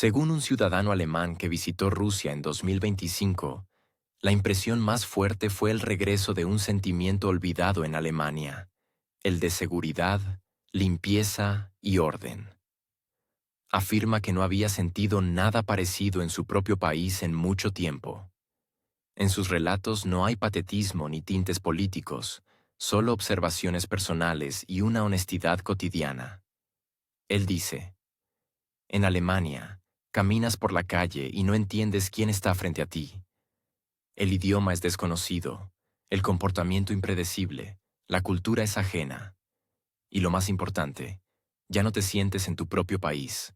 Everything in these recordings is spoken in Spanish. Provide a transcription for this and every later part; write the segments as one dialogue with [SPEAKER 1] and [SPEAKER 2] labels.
[SPEAKER 1] Según un ciudadano alemán que visitó Rusia en 2025, la impresión más fuerte fue el regreso de un sentimiento olvidado en Alemania, el de seguridad, limpieza y orden. Afirma que no había sentido nada parecido en su propio país en mucho tiempo. En sus relatos no hay patetismo ni tintes políticos, solo observaciones personales y una honestidad cotidiana. Él dice: en Alemania, caminas por la calle y no entiendes quién está frente a ti. El idioma es desconocido, el comportamiento impredecible, la cultura es ajena. Y lo más importante, ya no te sientes en tu propio país.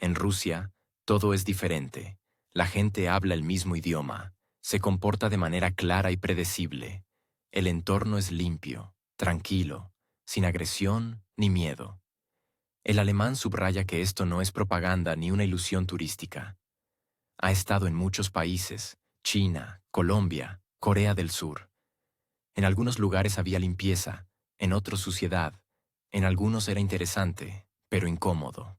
[SPEAKER 1] En Rusia, todo es diferente. La gente habla el mismo idioma, se comporta de manera clara y predecible. El entorno es limpio, tranquilo, sin agresión ni miedo. El alemán subraya que esto no es propaganda ni una ilusión turística. Ha estado en muchos países: China, Colombia, Corea del Sur. En algunos lugares había limpieza, en otros suciedad, en algunos era interesante, pero incómodo.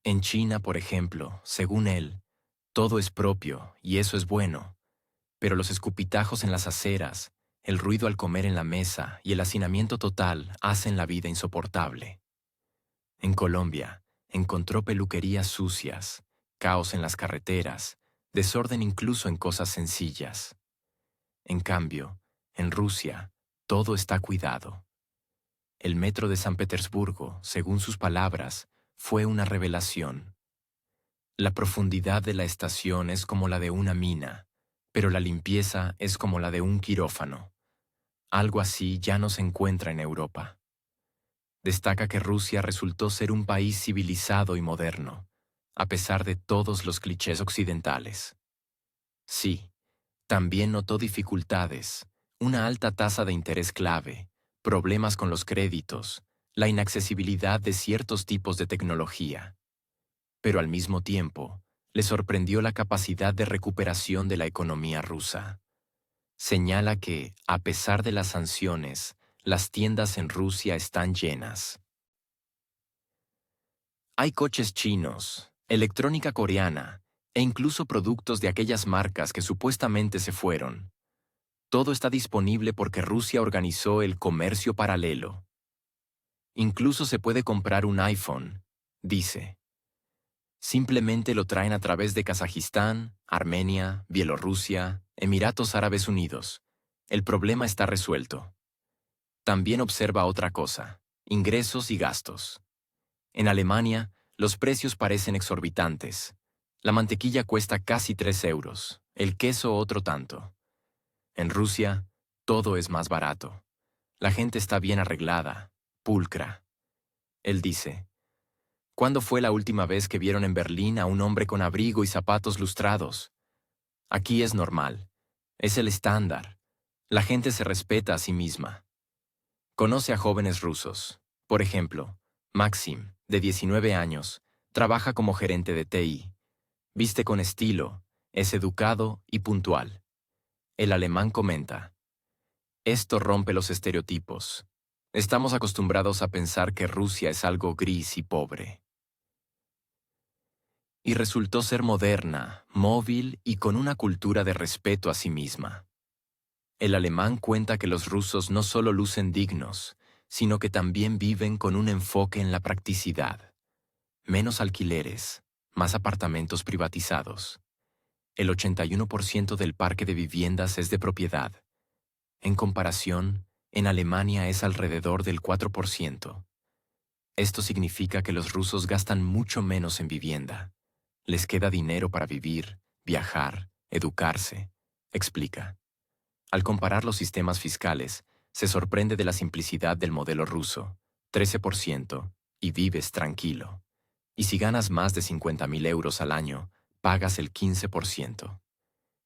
[SPEAKER 1] En China, por ejemplo, según él, todo es propio y eso es bueno, pero los escupitajos en las aceras, el ruido al comer en la mesa y el hacinamiento total hacen la vida insoportable. En Colombia, encontró peluquerías sucias, caos en las carreteras, desorden incluso en cosas sencillas. En cambio, en Rusia, todo está cuidado. El metro de San Petersburgo, según sus palabras, fue una revelación. La profundidad de la estación es como la de una mina, pero la limpieza es como la de un quirófano. Algo así ya no se encuentra en Europa. Destaca que Rusia resultó ser un país civilizado y moderno, a pesar de todos los clichés occidentales. Sí, también notó dificultades, una alta tasa de interés clave, problemas con los créditos, la inaccesibilidad de ciertos tipos de tecnología. Pero al mismo tiempo, le sorprendió la capacidad de recuperación de la economía rusa. Señala que, a pesar de las sanciones, las tiendas en Rusia están llenas. Hay coches chinos, electrónica coreana e incluso productos de aquellas marcas que supuestamente se fueron. Todo está disponible porque Rusia organizó el comercio paralelo. Incluso se puede comprar un iPhone, dice. Simplemente lo traen a través de Kazajistán, Armenia, Bielorrusia, Emiratos Árabes Unidos. El problema está resuelto. También observa otra cosa: ingresos y gastos. En Alemania, los precios parecen exorbitantes. La mantequilla cuesta casi 3 euros, el queso otro tanto. En Rusia, todo es más barato. La gente está bien arreglada, pulcra. Él dice: ¿cuándo fue la última vez que vieron en Berlín a un hombre con abrigo y zapatos lustrados? Aquí es normal. Es el estándar. La gente se respeta a sí misma. Conoce a jóvenes rusos. Por ejemplo, Maxim, de 19 años, trabaja como gerente de TI. Viste con estilo, es educado y puntual. El alemán comenta: esto rompe los estereotipos. Estamos acostumbrados a pensar que Rusia es algo gris y pobre. Y resultó ser moderna, móvil y con una cultura de respeto a sí misma. El alemán cuenta que los rusos no solo lucen dignos, sino que también viven con un enfoque en la practicidad. Menos alquileres, más apartamentos privatizados. El 81% del parque de viviendas es de propiedad. En comparación, en Alemania es alrededor del 4%. Esto significa que los rusos gastan mucho menos en vivienda. Les queda dinero para vivir, viajar, educarse, explica. Al comparar los sistemas fiscales, se sorprende de la simplicidad del modelo ruso: 13%, y vives tranquilo. Y si ganas más de 50.000 euros al año, pagas el 15%.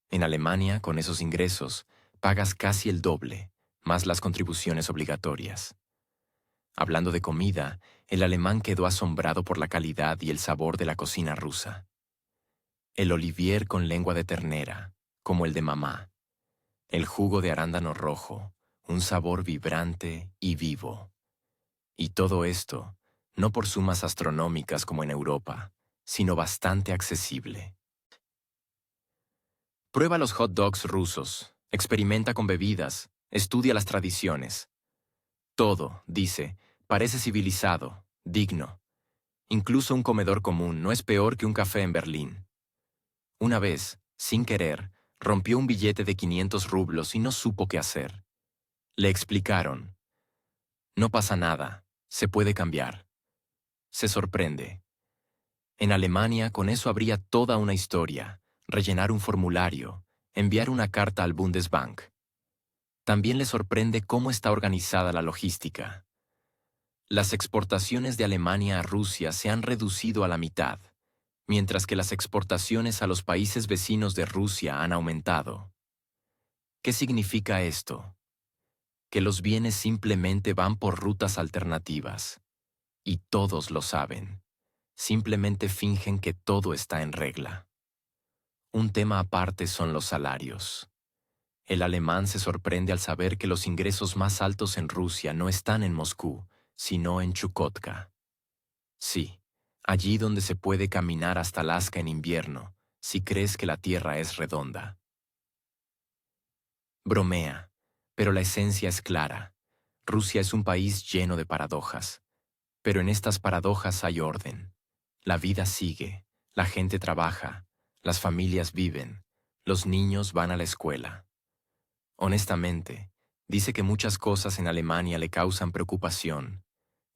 [SPEAKER 1] En Alemania, con esos ingresos, pagas casi el doble, más las contribuciones obligatorias. Hablando de comida, el alemán quedó asombrado por la calidad y el sabor de la cocina rusa. El olivier con lengua de ternera, como el de mamá. El jugo de arándano rojo, un sabor vibrante y vivo. Y todo esto, no por sumas astronómicas como en Europa, sino bastante accesible. Prueba los hot dogs rusos, experimenta con bebidas, estudia las tradiciones. Todo, dice, parece civilizado, digno. Incluso un comedor común no es peor que un café en Berlín. Una vez, sin querer, rompió un billete de 500 rublos y no supo qué hacer. Le explicaron. No pasa nada, se puede cambiar. Se sorprende. En Alemania con eso habría toda una historia, rellenar un formulario, enviar una carta al Bundesbank. También le sorprende cómo está organizada la logística. Las exportaciones de Alemania a Rusia se han reducido a la mitad, mientras que las exportaciones a los países vecinos de Rusia han aumentado. ¿Qué significa esto? Que los bienes simplemente van por rutas alternativas. Y todos lo saben. Simplemente fingen que todo está en regla. Un tema aparte son los salarios. El alemán se sorprende al saber que los ingresos más altos en Rusia no están en Moscú, sino en Chukotka. Sí, allí donde se puede caminar hasta Alaska en invierno, si crees que la Tierra es redonda. Bromea, pero la esencia es clara. Rusia es un país lleno de paradojas. Pero en estas paradojas hay orden. La vida sigue, la gente trabaja, las familias viven, los niños van a la escuela. Honestamente, dice que muchas cosas en Alemania le causan preocupación.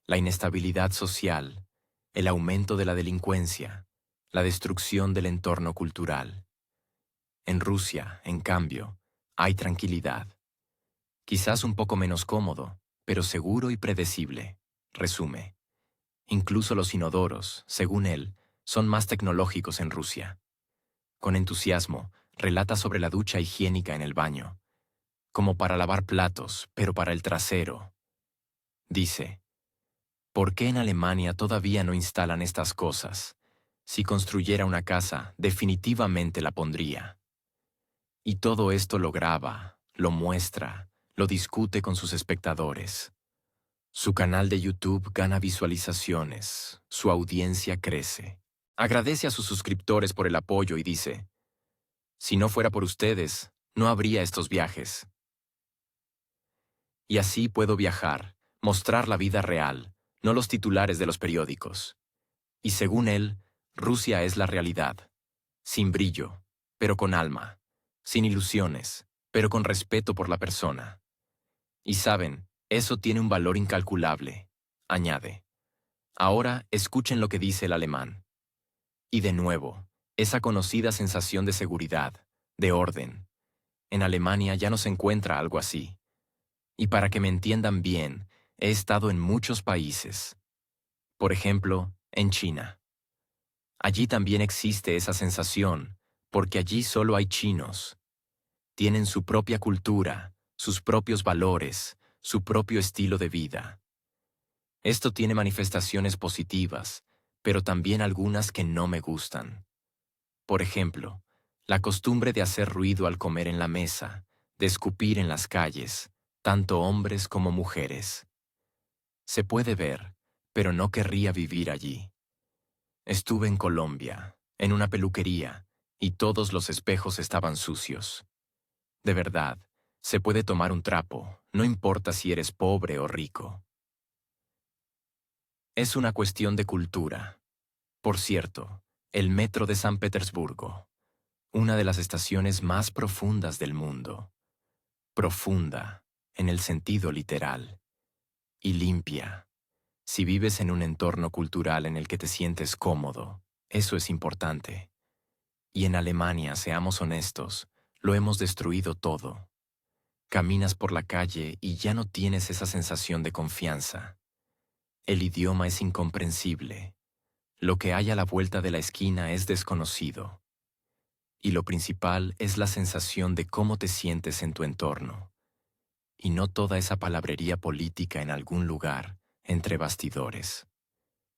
[SPEAKER 1] La inestabilidad social, el aumento de la delincuencia, la destrucción del entorno cultural. En Rusia, en cambio, hay tranquilidad. Quizás un poco menos cómodo, pero seguro y predecible, resume. Incluso los inodoros, según él, son más tecnológicos en Rusia. Con entusiasmo, relata sobre la ducha higiénica en el baño. Como para lavar platos, pero para el trasero. Dice, ¿por qué en Alemania todavía no instalan estas cosas? Si construyera una casa, definitivamente la pondría. Y todo esto lo graba, lo muestra, lo discute con sus espectadores. Su canal de YouTube gana visualizaciones, su audiencia crece. Agradece a sus suscriptores por el apoyo y dice, si no fuera por ustedes, no habría estos viajes. Y así puedo viajar, mostrar la vida real, no los titulares de los periódicos. Y según él, Rusia es la realidad. Sin brillo, pero con alma. Sin ilusiones, pero con respeto por la persona. Y saben, eso tiene un valor incalculable, añade. Ahora escuchen lo que dice el alemán. Y de nuevo, esa conocida sensación de seguridad, de orden. En Alemania ya no se encuentra algo así. Y para que me entiendan bien, he estado en muchos países. Por ejemplo, en China. Allí también existe esa sensación, porque allí solo hay chinos. Tienen su propia cultura, sus propios valores, su propio estilo de vida. Esto tiene manifestaciones positivas, pero también algunas que no me gustan. Por ejemplo, la costumbre de hacer ruido al comer en la mesa, de escupir en las calles, tanto hombres como mujeres. Se puede ver, pero no querría vivir allí. Estuve en Colombia, en una peluquería, y todos los espejos estaban sucios. De verdad, se puede tomar un trapo, no importa si eres pobre o rico. Es una cuestión de cultura. Por cierto, el metro de San Petersburgo, una de las estaciones más profundas del mundo. Profunda, en el sentido literal. Y limpia. Si vives en un entorno cultural en el que te sientes cómodo, eso es importante. Y en Alemania, seamos honestos, lo hemos destruido todo. Caminas por la calle y ya no tienes esa sensación de confianza. El idioma es incomprensible. Lo que hay a la vuelta de la esquina es desconocido. Y lo principal es la sensación de cómo te sientes en tu entorno. Y no toda esa palabrería política en algún lugar, entre bastidores.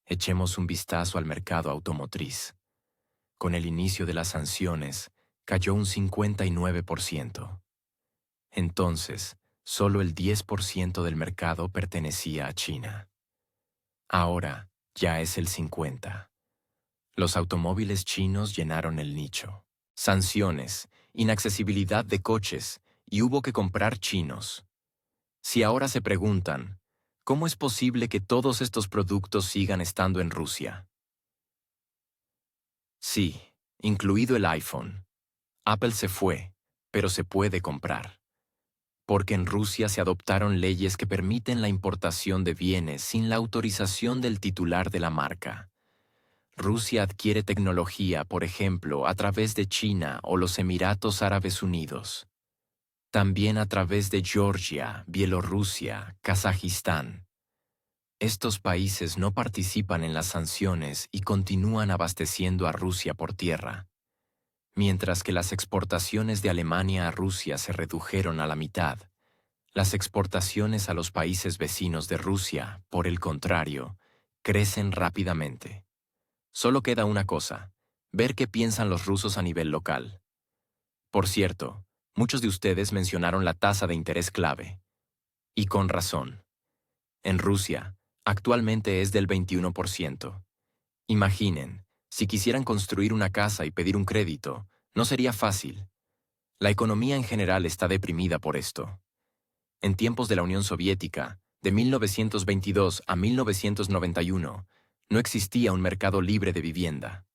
[SPEAKER 1] Echemos un vistazo al mercado automotriz. Con el inicio de las sanciones, cayó un 59%. Entonces, solo el 10% del mercado pertenecía a China. Ahora ya es el 50%. Los automóviles chinos llenaron el nicho. Sanciones, inaccesibilidad de coches, y hubo que comprar chinos. Si ahora se preguntan, ¿cómo es posible que todos estos productos sigan estando en Rusia? Sí, incluido el iPhone. Apple se fue, pero se puede comprar. Porque en Rusia se adoptaron leyes que permiten la importación de bienes sin la autorización del titular de la marca. Rusia adquiere tecnología, por ejemplo, a través de China o los Emiratos Árabes Unidos. También a través de Georgia, Bielorrusia, Kazajistán. Estos países no participan en las sanciones y continúan abasteciendo a Rusia por tierra. Mientras que las exportaciones de Alemania a Rusia se redujeron a la mitad, las exportaciones a los países vecinos de Rusia, por el contrario, crecen rápidamente. Solo queda una cosa: ver qué piensan los rusos a nivel local. Por cierto, muchos de ustedes mencionaron la tasa de interés clave. Y con razón. En Rusia, actualmente es del 21%. Imaginen, si quisieran construir una casa y pedir un crédito, no sería fácil. La economía en general está deprimida por esto. En tiempos de la Unión Soviética, de 1922 a 1991, no existía un mercado libre de vivienda.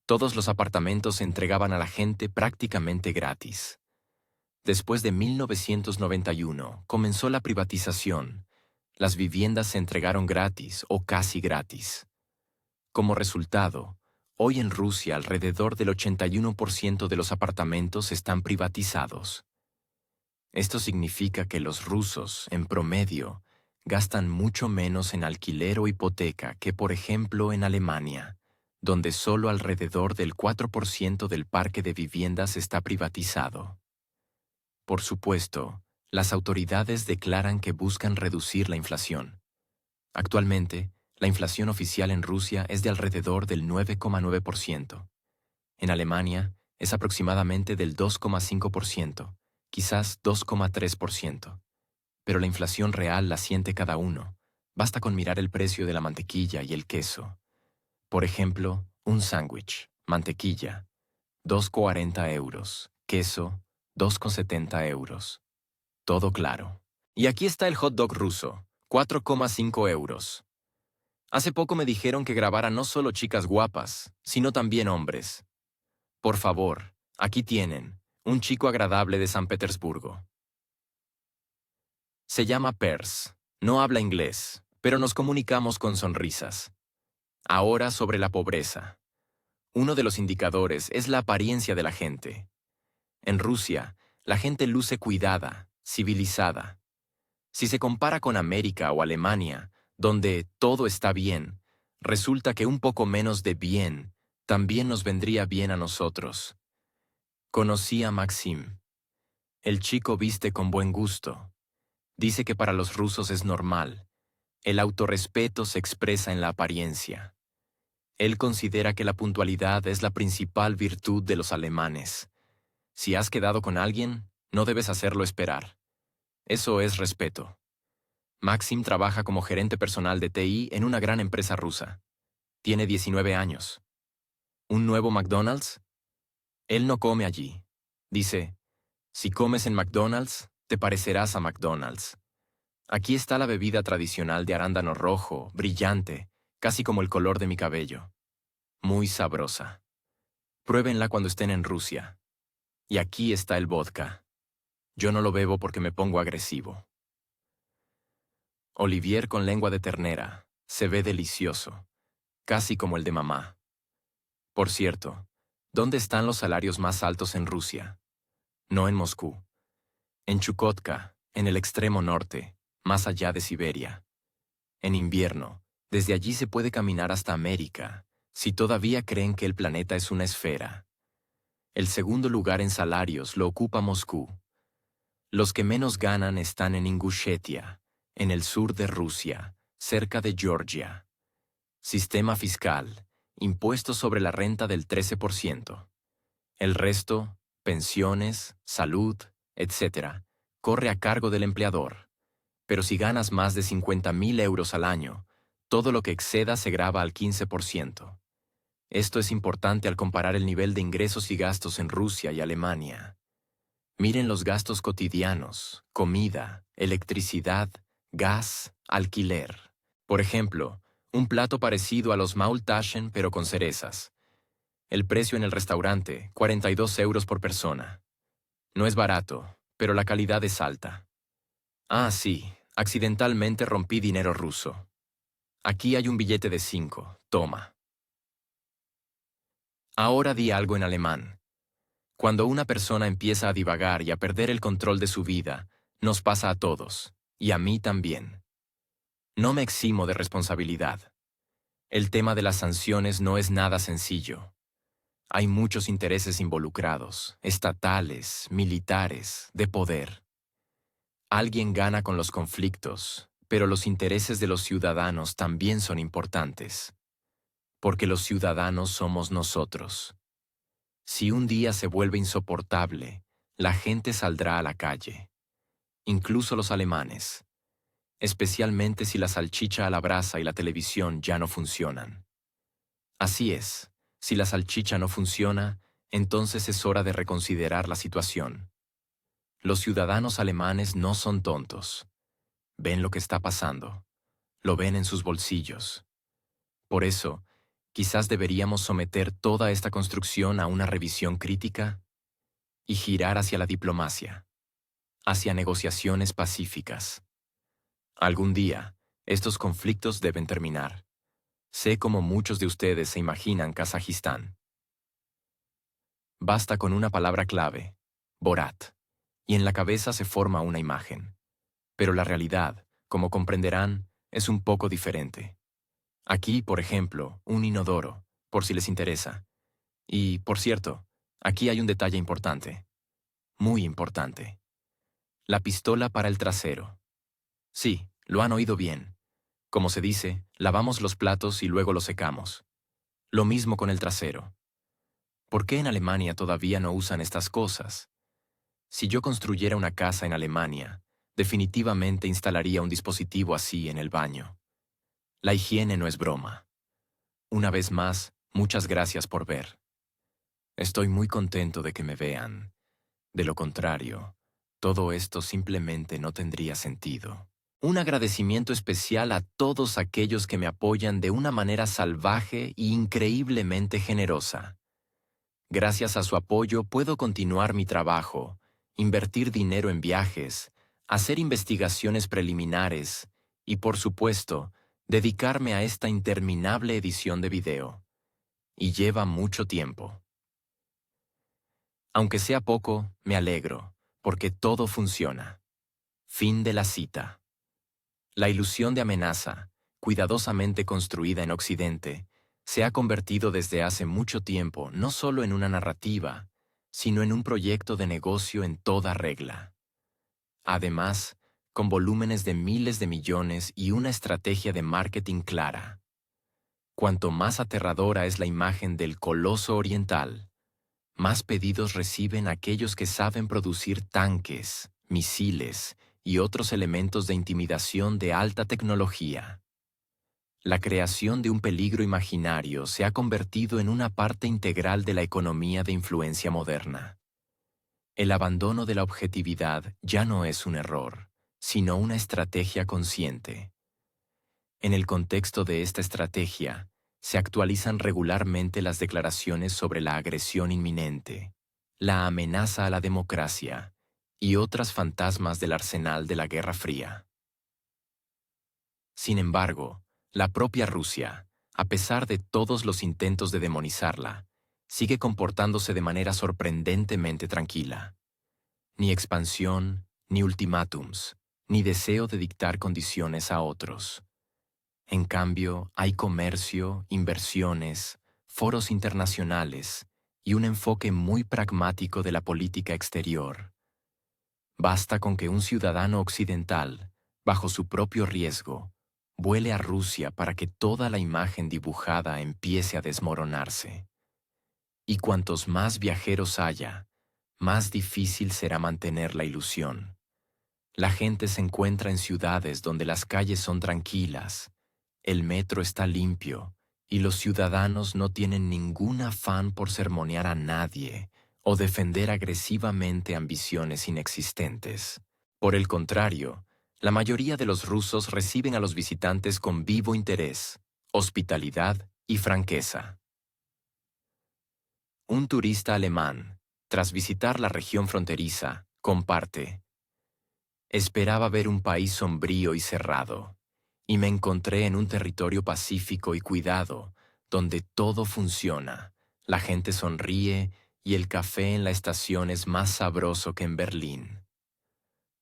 [SPEAKER 1] Todos los apartamentos se entregaban a la gente prácticamente gratis. Después de 1991, comenzó la privatización. Las viviendas se entregaron gratis o casi gratis. Como resultado, hoy en Rusia alrededor del 81% de los apartamentos están privatizados. Esto significa que los rusos, en promedio, gastan mucho menos en alquiler o hipoteca que, por ejemplo, en Alemania, donde solo alrededor del 4% del parque de viviendas está privatizado. Por supuesto, las autoridades declaran que buscan reducir la inflación. Actualmente, la inflación oficial en Rusia es de alrededor del 9,9%. En Alemania es aproximadamente del 2,5%, quizás 2,3%. Pero la inflación real la siente cada uno. Basta con mirar el precio de la mantequilla y el queso. Por ejemplo, un sándwich, mantequilla, 2,40 euros, queso, 2,70 euros. Todo claro. Y aquí está el hot dog ruso, 4,5 euros. Hace poco me dijeron que grabara no solo chicas guapas, sino también hombres. Por favor, aquí tienen, un chico agradable de San Petersburgo. Se llama Pers, no habla inglés, pero nos comunicamos con sonrisas. Ahora sobre la pobreza. Uno de los indicadores es la apariencia de la gente. En Rusia, la gente luce cuidada, civilizada. Si se compara con América o Alemania, donde todo está bien, resulta que un poco menos de bien también nos vendría bien a nosotros. Conocí a Maxim. El chico viste con buen gusto. Dice que para los rusos es normal. El autorrespeto se expresa en la apariencia. Él considera que la puntualidad es la principal virtud de los alemanes. Si has quedado con alguien, no debes hacerlo esperar. Eso es respeto. Maxim trabaja como gerente personal de TI en una gran empresa rusa. Tiene 19 años. ¿Un nuevo McDonald's? Él no come allí. Dice, si comes en McDonald's, te parecerás a McDonald's. Aquí está la bebida tradicional de arándano rojo, brillante, casi como el color de mi cabello. Muy sabrosa. Pruébenla cuando estén en Rusia. Y aquí está el vodka. Yo no lo bebo porque me pongo agresivo. Olivier con lengua de ternera. Se ve delicioso. Casi como el de mamá. Por cierto, ¿dónde están los salarios más altos en Rusia? No en Moscú. En Chukotka, en el extremo norte, más allá de Siberia. En invierno, desde allí se puede caminar hasta América, si todavía creen que el planeta es una esfera. El segundo lugar en salarios lo ocupa Moscú. Los que menos ganan están en Ingushetia, en el sur de Rusia, cerca de Georgia. Sistema fiscal, impuestos sobre la renta del 13%. El resto, pensiones, salud, etc., corre a cargo del empleador. Pero si ganas más de 50.000 euros al año, todo lo que exceda se grava al 15%. Esto es importante al comparar el nivel de ingresos y gastos en Rusia y Alemania. Miren los gastos cotidianos: comida, electricidad, gas, alquiler. Por ejemplo, un plato parecido a los Maultaschen pero con cerezas. El precio en el restaurante, 42 euros por persona. No es barato, pero la calidad es alta. Ah, sí, accidentalmente rompí dinero ruso. Aquí hay un billete de 5, toma. Ahora di algo en alemán. Cuando una persona empieza a divagar y a perder el control de su vida, nos pasa a todos, y a mí también. No me eximo de responsabilidad. El tema de las sanciones no es nada sencillo. Hay muchos intereses involucrados, estatales, militares, de poder. Alguien gana con los conflictos, pero los intereses de los ciudadanos también son importantes. Porque los ciudadanos somos nosotros. Si un día se vuelve insoportable, la gente saldrá a la calle. Incluso los alemanes. Especialmente si la salchicha a la brasa y la televisión ya no funcionan. Así es, si la salchicha no funciona, entonces es hora de reconsiderar la situación. Los ciudadanos alemanes no son tontos. Ven lo que está pasando. Lo ven en sus bolsillos. Por eso, quizás deberíamos someter toda esta construcción a una revisión crítica y girar hacia la diplomacia, hacia negociaciones pacíficas. Algún día, estos conflictos deben terminar. Sé cómo muchos de ustedes se imaginan Kazajistán. Basta con una palabra clave, Borat, y en la cabeza se forma una imagen. Pero la realidad, como comprenderán, es un poco diferente. Aquí, por ejemplo, un inodoro, por si les interesa. Y, por cierto, aquí hay un detalle importante. Muy importante. La pistola para el trasero. Sí, lo han oído bien. Como se dice, lavamos los platos y luego los secamos. Lo mismo con el trasero. ¿Por qué en Alemania todavía no usan estas cosas? Si yo construyera una casa en Alemania, definitivamente instalaría un dispositivo así en el baño. La higiene no es broma. Una vez más, muchas gracias por ver. Estoy muy contento de que me vean. De lo contrario, todo esto simplemente no tendría sentido. Un agradecimiento especial a todos aquellos que me apoyan de una manera salvaje e increíblemente generosa. Gracias a su apoyo puedo continuar mi trabajo, invertir dinero en viajes, hacer investigaciones preliminares y, por supuesto, dedicarme a esta interminable edición de video. Y lleva mucho tiempo. Aunque sea poco, me alegro, porque todo funciona. Fin de la cita. La ilusión de amenaza, cuidadosamente construida en Occidente, se ha convertido desde hace mucho tiempo no solo en una narrativa, sino en un proyecto de negocio en toda regla. Además, con volúmenes de miles de millones y una estrategia de marketing clara. Cuanto más aterradora es la imagen del coloso oriental, más pedidos reciben aquellos que saben producir tanques, misiles y otros elementos de intimidación de alta tecnología. La creación de un peligro imaginario se ha convertido en una parte integral de la economía de influencia moderna. El abandono de la objetividad ya no es un error, sino una estrategia consciente. En el contexto de esta estrategia, se actualizan regularmente las declaraciones sobre la agresión inminente, la amenaza a la democracia y otras fantasmas del arsenal de la Guerra Fría. Sin embargo, la propia Rusia, a pesar de todos los intentos de demonizarla, sigue comportándose de manera sorprendentemente tranquila. Ni expansión, ni ultimátums, ni deseo de dictar condiciones a otros. En cambio, hay comercio, inversiones, foros internacionales y un enfoque muy pragmático de la política exterior. Basta con que un ciudadano occidental, bajo su propio riesgo, vuele a Rusia para que toda la imagen dibujada empiece a desmoronarse. Y cuantos más viajeros haya, más difícil será mantener la ilusión. La gente se encuentra en ciudades donde las calles son tranquilas, el metro está limpio y los ciudadanos no tienen ningún afán por sermonear a nadie o defender agresivamente ambiciones inexistentes. Por el contrario, la mayoría de los rusos reciben a los visitantes con vivo interés, hospitalidad y franqueza. Un turista alemán, tras visitar la región fronteriza, comparte: esperaba ver un país sombrío y cerrado, y me encontré en un territorio pacífico y cuidado, donde todo funciona, la gente sonríe y el café en la estación es más sabroso que en Berlín.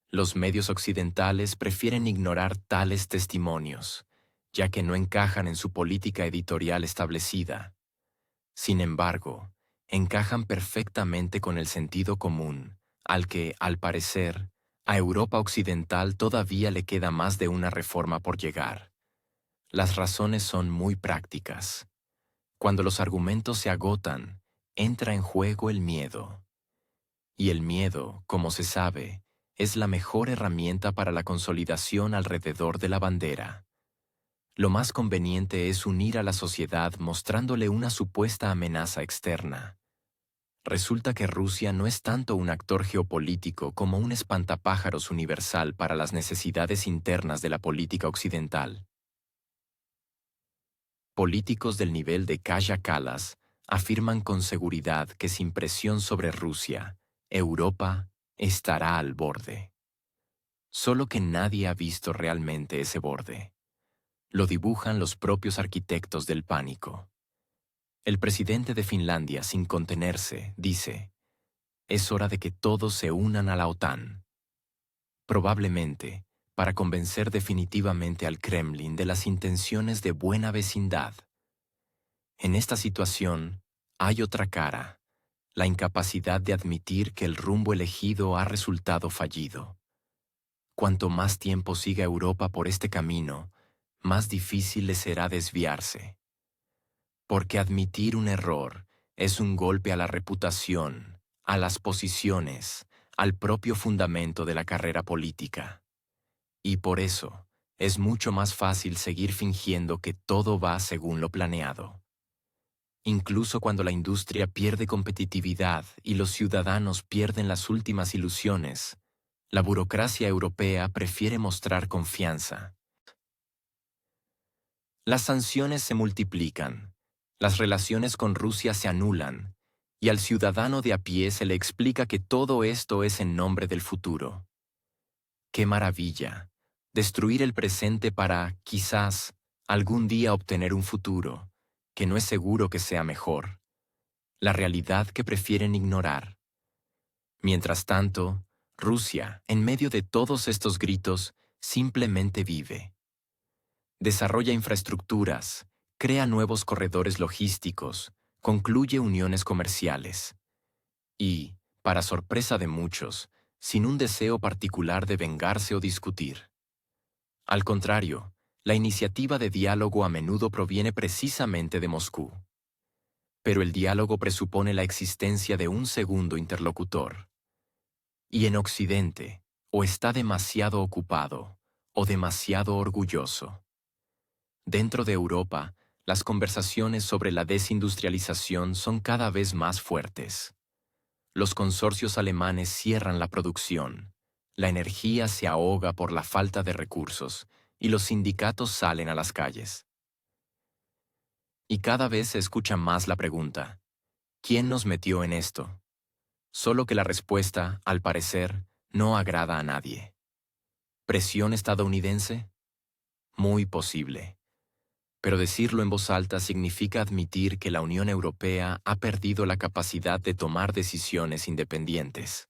[SPEAKER 1] Los medios occidentales prefieren ignorar tales testimonios, ya que no encajan en su política editorial establecida. Sin embargo, encajan perfectamente con el sentido común, al que, al parecer, a Europa Occidental todavía le queda más de una reforma por llegar. Las razones son muy prácticas. Cuando los argumentos se agotan, entra en juego el miedo. Y el miedo, como se sabe, es la mejor herramienta para la consolidación alrededor de la bandera. Lo más conveniente es unir a la sociedad mostrándole una supuesta amenaza externa. Resulta que Rusia no es tanto un actor geopolítico como un espantapájaros universal para las necesidades internas de la política occidental. Políticos del nivel de Kaja Kallas afirman con seguridad que sin presión sobre Rusia, Europa estará al borde. Solo que nadie ha visto realmente ese borde. Lo dibujan los propios arquitectos del pánico. El presidente de Finlandia, sin contenerse, dice: es hora de que todos se unan a la OTAN. Probablemente, para convencer definitivamente al Kremlin de las intenciones de buena vecindad. En esta situación, hay otra cara, la incapacidad de admitir que el rumbo elegido ha resultado fallido. Cuanto más tiempo siga Europa por este camino, más difícil le será desviarse. Porque admitir un error es un golpe a la reputación, a las posiciones, al propio fundamento de la carrera política. Y por eso, es mucho más fácil seguir fingiendo que todo va según lo planeado. Incluso cuando la industria pierde competitividad y los ciudadanos pierden las últimas ilusiones, la burocracia europea prefiere mostrar confianza. Las sanciones se multiplican, las relaciones con Rusia se anulan, y al ciudadano de a pie se le explica que todo esto es en nombre del futuro. ¡Qué maravilla! Destruir el presente para, quizás, algún día obtener un futuro, que no es seguro que sea mejor. La realidad que prefieren ignorar. Mientras tanto, Rusia, en medio de todos estos gritos, simplemente vive. Desarrolla infraestructuras, crea nuevos corredores logísticos, concluye uniones comerciales. Y, para sorpresa de muchos, sin un deseo particular de vengarse o discutir. Al contrario, la iniciativa de diálogo a menudo proviene precisamente de Moscú. Pero el diálogo presupone la existencia de un segundo interlocutor. Y en Occidente, o está demasiado ocupado, o demasiado orgulloso. Dentro de Europa, las conversaciones sobre la desindustrialización son cada vez más fuertes. Los consorcios alemanes cierran la producción, la energía se ahoga por la falta de recursos y los sindicatos salen a las calles. Y cada vez se escucha más la pregunta: ¿quién nos metió en esto? Solo que la respuesta, al parecer, no agrada a nadie. ¿Presión estadounidense? Muy posible. Pero decirlo en voz alta significa admitir que la Unión Europea ha perdido la capacidad de tomar decisiones independientes.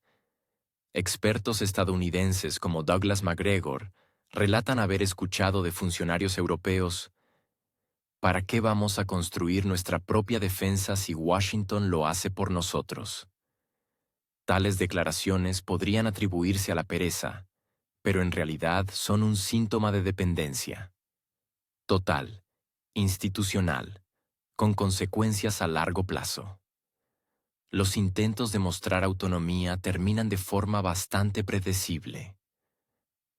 [SPEAKER 1] Expertos estadounidenses como Douglas MacGregor relatan haber escuchado de funcionarios europeos: ¿para qué vamos a construir nuestra propia defensa si Washington lo hace por nosotros? Tales declaraciones podrían atribuirse a la pereza, pero en realidad son un síntoma de dependencia. Total, institucional, con consecuencias a largo plazo. Los intentos de mostrar autonomía terminan de forma bastante predecible.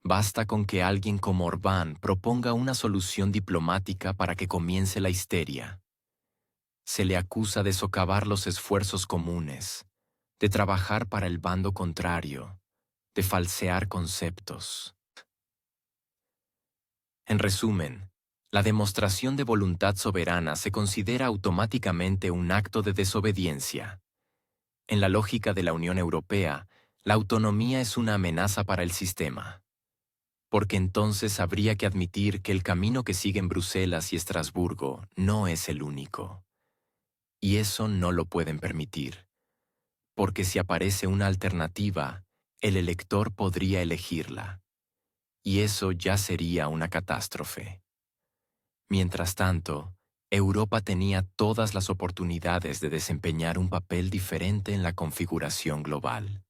[SPEAKER 1] Basta con que alguien como Orbán proponga una solución diplomática para que comience la histeria. Se le acusa de socavar los esfuerzos comunes, de trabajar para el bando contrario, de falsear conceptos. En resumen, la demostración de voluntad soberana se considera automáticamente un acto de desobediencia. En la lógica de la Unión Europea, la autonomía es una amenaza para el sistema, porque entonces habría que admitir que el camino que siguen Bruselas y Estrasburgo no es el único. Y eso no lo pueden permitir, porque si aparece una alternativa, el elector podría elegirla, y eso ya sería una catástrofe. Mientras tanto, Europa tenía todas las oportunidades de desempeñar un papel diferente en la configuración global.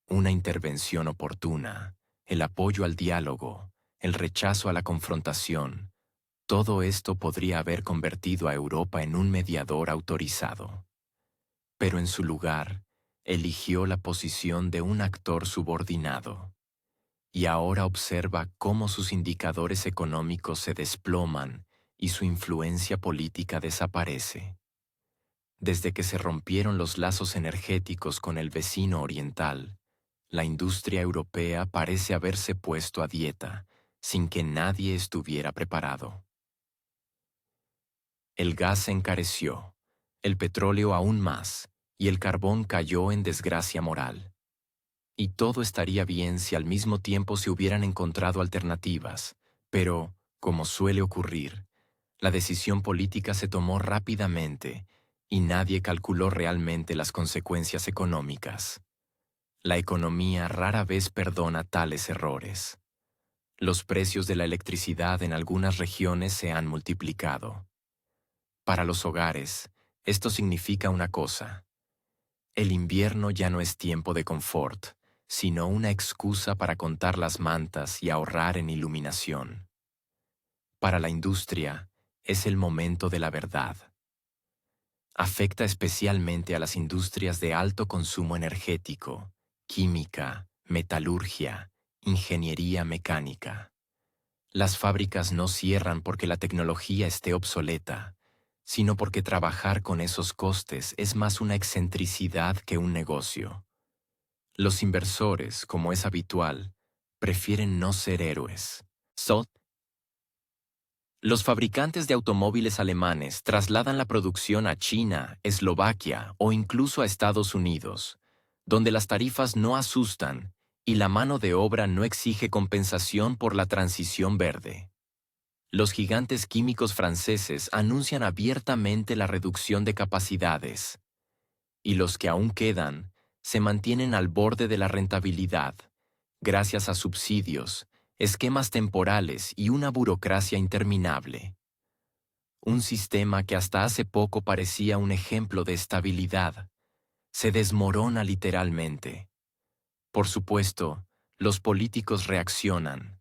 [SPEAKER 1] Una intervención oportuna, el apoyo al diálogo, el rechazo a la confrontación, todo esto podría haber convertido a Europa en un mediador autorizado. Pero en su lugar, eligió la posición de un actor subordinado. Y ahora observa cómo sus indicadores económicos se desploman y su influencia política desaparece. Desde que se rompieron los lazos energéticos con el vecino oriental, la industria europea parece haberse puesto a dieta, sin que nadie estuviera preparado. El gas se encareció, el petróleo aún más, y el carbón cayó en desgracia moral. Y todo estaría bien si al mismo tiempo se hubieran encontrado alternativas, pero, como suele ocurrir, la decisión política se tomó rápidamente y nadie calculó realmente las consecuencias económicas. La economía rara vez perdona tales errores. Los precios de la electricidad en algunas regiones se han multiplicado. Para los hogares, esto significa una cosa: el invierno ya no es tiempo de confort, sino una excusa para contar las mantas y ahorrar en iluminación. Para la industria, es el momento de la verdad. Afecta especialmente a las industrias de alto consumo energético, química, metalurgia, ingeniería mecánica. Las fábricas no cierran porque la tecnología esté obsoleta, sino porque trabajar con esos costes es más una excentricidad que un negocio. Los inversores, como es habitual, prefieren no ser héroes. Los fabricantes de automóviles alemanes trasladan la producción a China, Eslovaquia o incluso a Estados Unidos, donde las tarifas no asustan y la mano de obra no exige compensación por la transición verde. Los gigantes químicos franceses anuncian abiertamente la reducción de capacidades, y los que aún quedan se mantienen al borde de la rentabilidad, gracias a subsidios, esquemas temporales y una burocracia interminable. Un sistema que hasta hace poco parecía un ejemplo de estabilidad, se desmorona literalmente. Por supuesto, los políticos reaccionan.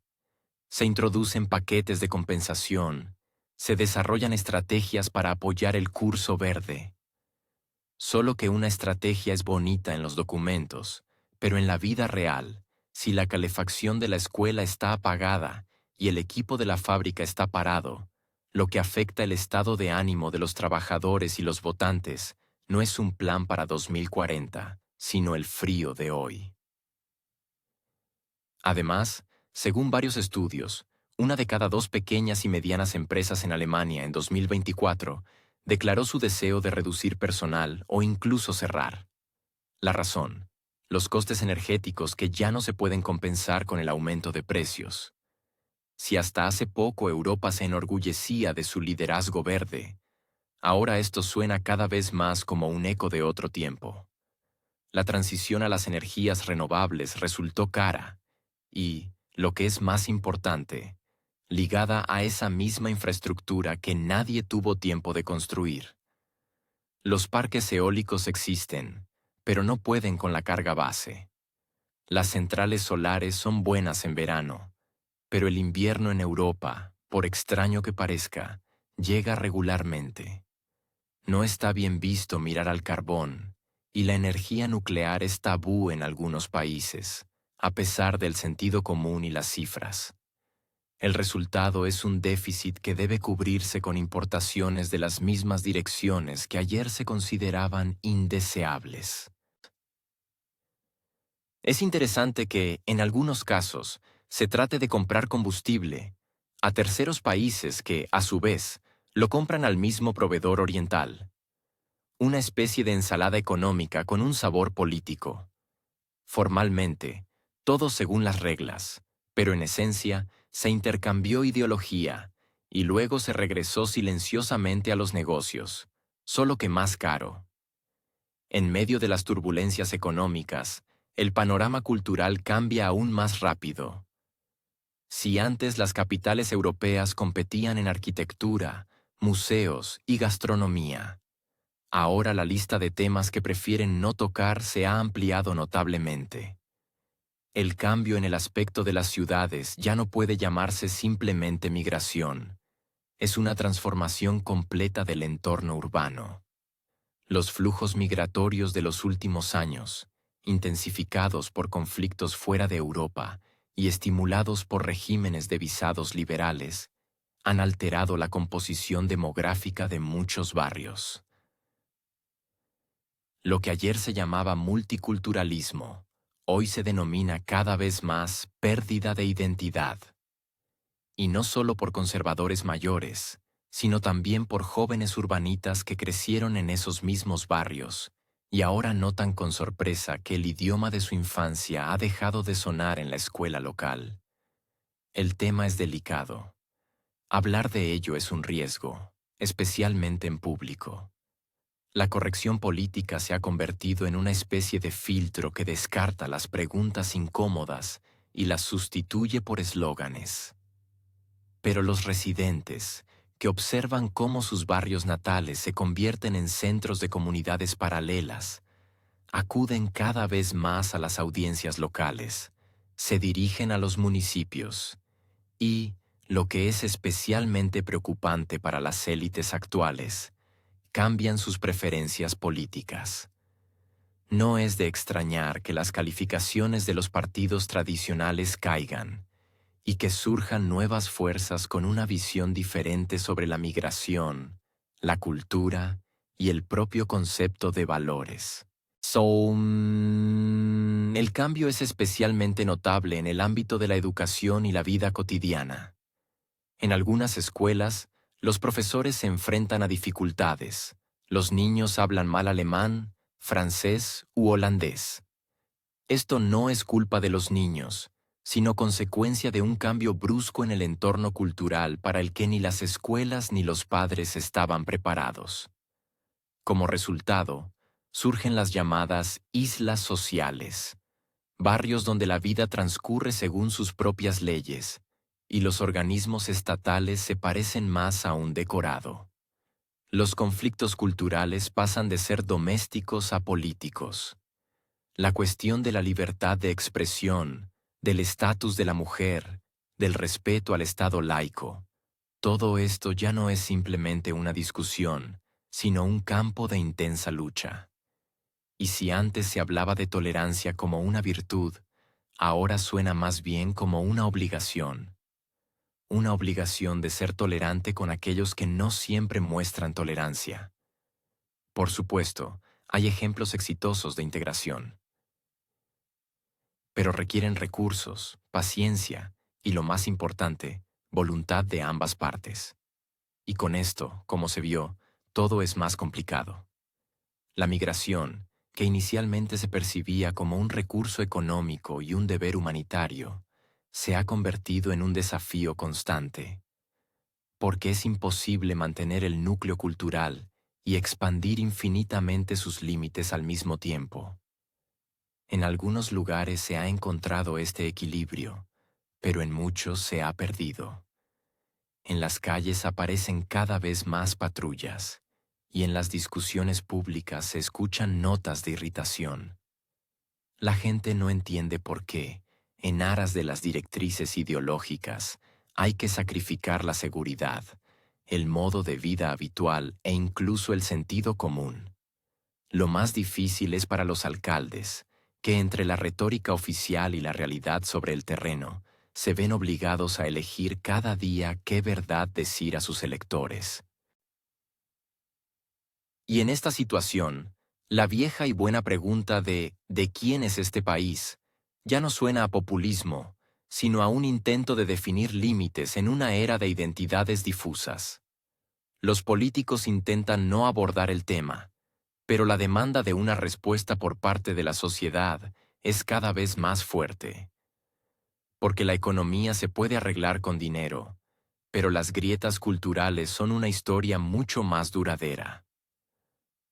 [SPEAKER 1] Se introducen paquetes de compensación, se desarrollan estrategias para apoyar el curso verde. Solo que una estrategia es bonita en los documentos, pero en la vida real, si la calefacción de la escuela está apagada y el equipo de la fábrica está parado, lo que afecta el estado de ánimo de los trabajadores y los votantes no es un plan para 2040, sino el frío de hoy. Además, según varios estudios, una de cada dos pequeñas y medianas empresas en Alemania en 2024 declaró su deseo de reducir personal o incluso cerrar. La razón: los costes energéticos que ya no se pueden compensar con el aumento de precios. Si hasta hace poco Europa se enorgullecía de su liderazgo verde, ahora esto suena cada vez más como un eco de otro tiempo. La transición a las energías renovables resultó cara y, lo que es más importante, ligada a esa misma infraestructura que nadie tuvo tiempo de construir. Los parques eólicos existen, pero no pueden con la carga base. Las centrales solares son buenas en verano, pero el invierno en Europa, por extraño que parezca, llega regularmente. No está bien visto mirar al carbón, y la energía nuclear es tabú en algunos países, a pesar del sentido común y las cifras. El resultado es un déficit que debe cubrirse con importaciones de las mismas direcciones que ayer se consideraban indeseables. Es interesante que, en algunos casos, se trate de comprar combustible a terceros países que, a su vez, lo compran al mismo proveedor oriental. Una especie de ensalada económica con un sabor político. Formalmente, todo según las reglas, pero en esencia se intercambió ideología y luego se regresó silenciosamente a los negocios, solo que más caro. En medio de las turbulencias económicas, el panorama cultural cambia aún más rápido. Si antes las capitales europeas competían en arquitectura, museos y gastronomía, ahora la lista de temas que prefieren no tocar se ha ampliado notablemente. El cambio en el aspecto de las ciudades ya no puede llamarse simplemente migración. Es una transformación completa del entorno urbano. Los flujos migratorios de los últimos años, intensificados por conflictos fuera de Europa y estimulados por regímenes de visados liberales, han alterado la composición demográfica de muchos barrios. Lo que ayer se llamaba multiculturalismo, hoy se denomina cada vez más pérdida de identidad. Y no solo por conservadores mayores, sino también por jóvenes urbanitas que crecieron en esos mismos barrios, y ahora notan con sorpresa que el idioma de su infancia ha dejado de sonar en la escuela local. El tema es delicado. Hablar de ello es un riesgo, especialmente en público. La corrección política se ha convertido en una especie de filtro que descarta las preguntas incómodas y las sustituye por eslóganes. Pero los residentes, que observan cómo sus barrios natales se convierten en centros de comunidades paralelas, acuden cada vez más a las audiencias locales, se dirigen a los municipios y, lo que es especialmente preocupante para las élites actuales, cambian sus preferencias políticas. No es de extrañar que las calificaciones de los partidos tradicionales caigan y que surjan nuevas fuerzas con una visión diferente sobre la migración, la cultura y el propio concepto de valores. El cambio es especialmente notable en el ámbito de la educación y la vida cotidiana. En algunas escuelas, los profesores se enfrentan a dificultades. Los niños hablan mal alemán, francés u holandés. Esto no es culpa de los niños, sino consecuencia de un cambio brusco en el entorno cultural para el que ni las escuelas ni los padres estaban preparados. Como resultado, surgen las llamadas islas sociales, barrios donde la vida transcurre según sus propias leyes, y los organismos estatales se parecen más a un decorado. Los conflictos culturales pasan de ser domésticos a políticos. La cuestión de la libertad de expresión, del estatus de la mujer, del respeto al Estado laico, todo esto ya no es simplemente una discusión, sino un campo de intensa lucha. Y si antes se hablaba de tolerancia como una virtud, ahora suena más bien como una obligación. Una obligación de ser tolerante con aquellos que no siempre muestran tolerancia. Por supuesto, hay ejemplos exitosos de integración, pero requieren recursos, paciencia y, lo más importante, voluntad de ambas partes. Y con esto, como se vio, todo es más complicado. La migración, que inicialmente se percibía como un recurso económico y un deber humanitario, se ha convertido en un desafío constante, porque es imposible mantener el núcleo cultural y expandir infinitamente sus límites al mismo tiempo. En algunos lugares se ha encontrado este equilibrio, pero en muchos se ha perdido. En las calles aparecen cada vez más patrullas, y en las discusiones públicas se escuchan notas de irritación. La gente no entiende por qué, en aras de las directrices ideológicas, hay que sacrificar la seguridad, el modo de vida habitual e incluso el sentido común. Lo más difícil es para los alcaldes, que entre la retórica oficial y la realidad sobre el terreno, se ven obligados a elegir cada día qué verdad decir a sus electores. Y en esta situación, la vieja y buena pregunta ¿de quién es este país?, ya no suena a populismo, sino a un intento de definir límites en una era de identidades difusas. Los políticos intentan no abordar el tema, pero la demanda de una respuesta por parte de la sociedad es cada vez más fuerte. Porque la economía se puede arreglar con dinero, pero las grietas culturales son una historia mucho más duradera.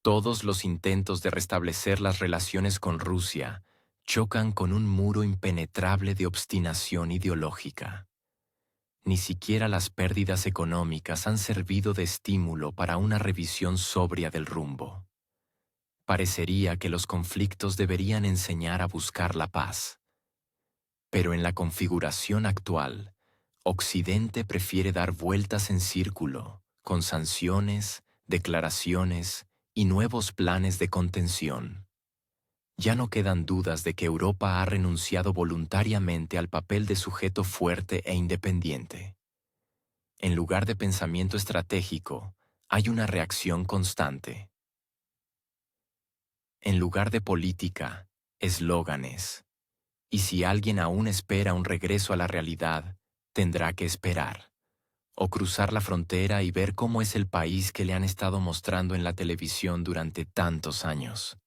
[SPEAKER 1] Todos los intentos de restablecer las relaciones con Rusia chocan con un muro impenetrable de obstinación ideológica. Ni siquiera las pérdidas económicas han servido de estímulo para una revisión sobria del rumbo. Parecería que los conflictos deberían enseñar a buscar la paz. Pero en la configuración actual, Occidente prefiere dar vueltas en círculo, con sanciones, declaraciones y nuevos planes de contención. Ya no quedan dudas de que Europa ha renunciado voluntariamente al papel de sujeto fuerte e independiente. En lugar de pensamiento estratégico, hay una reacción constante. En lugar de política, eslóganes. Y si alguien aún espera un regreso a la realidad, tendrá que esperar. O cruzar la frontera y ver cómo es el país que le han estado mostrando en la televisión durante tantos años.